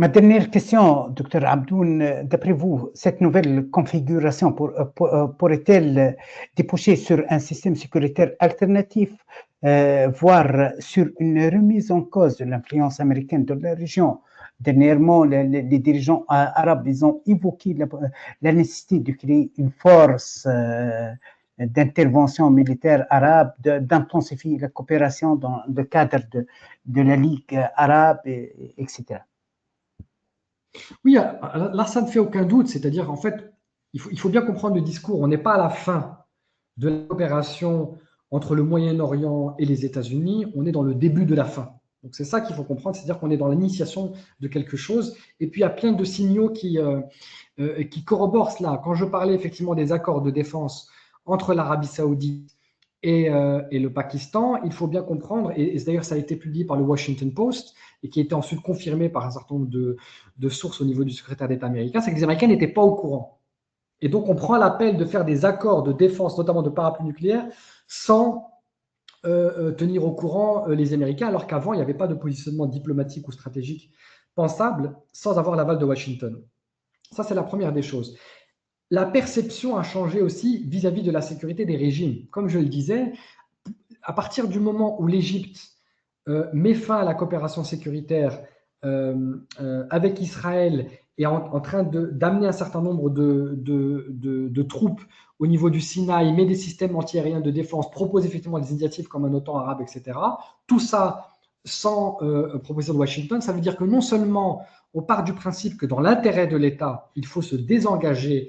Ma dernière question, docteur Abdoun, d'après vous, cette nouvelle configuration pourrait-elle déboucher sur un système sécuritaire alternatif, voire sur une remise en cause de l'influence américaine dans la région? Dernièrement, les dirigeants arabes ils ont évoqué la nécessité de créer une force d'intervention militaire arabe, d'intensifier la coopération dans le cadre de la Ligue arabe, etc. Oui, là, ça ne fait aucun doute. C'est-à-dire, en fait, il faut bien comprendre le discours. On n'est pas à la fin de la coopération entre le Moyen-Orient et les États-Unis. On est dans le début de la fin. Donc, c'est ça qu'il faut comprendre. C'est-à-dire qu'on est dans l'initiation de quelque chose. Et puis, il y a plein de signaux qui corroborent cela. Quand je parlais effectivement des accords de défense entre l'Arabie Saoudite et le Pakistan, il faut bien comprendre, et d'ailleurs ça a été publié par le Washington Post et qui a été ensuite confirmé par un certain nombre de sources au niveau du secrétaire d'État américain, c'est que les Américains n'étaient pas au courant. Et donc on prend l'appel de faire des accords de défense, notamment de parapluie nucléaire, sans tenir au courant les Américains, alors qu'avant il n'y avait pas de positionnement diplomatique ou stratégique pensable sans avoir l'aval de Washington. Ça, c'est la première des choses. La perception a changé aussi vis-à-vis de la sécurité des régimes. Comme je le disais, à partir du moment où l'Égypte met fin à la coopération sécuritaire avec Israël et en train d'amener un certain nombre de troupes au niveau du Sinaï, met des systèmes antiaériens de défense, propose effectivement des initiatives comme un OTAN arabe, etc. Tout ça sans proposition de Washington, ça veut dire que non seulement on part du principe que dans l'intérêt de l'État, il faut se désengager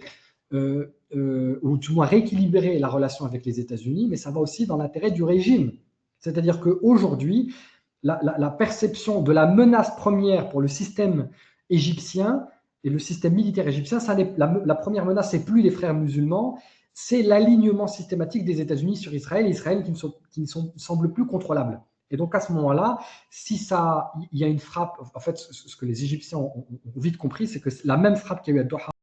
ou du moins rééquilibrer la relation avec les États-Unis, mais ça va aussi dans l'intérêt du régime. C'est-à-dire qu'aujourd'hui, la perception de la menace première pour le système égyptien et le système militaire égyptien, la première menace, c'est plus les frères musulmans, c'est l'alignement systématique des États-Unis sur Israël, et Israël qui ne semble plus contrôlable. Et donc à ce moment-là, il y a une frappe, en fait, ce que les Égyptiens ont vite compris, c'est que la même frappe qu'il y a eu à Doha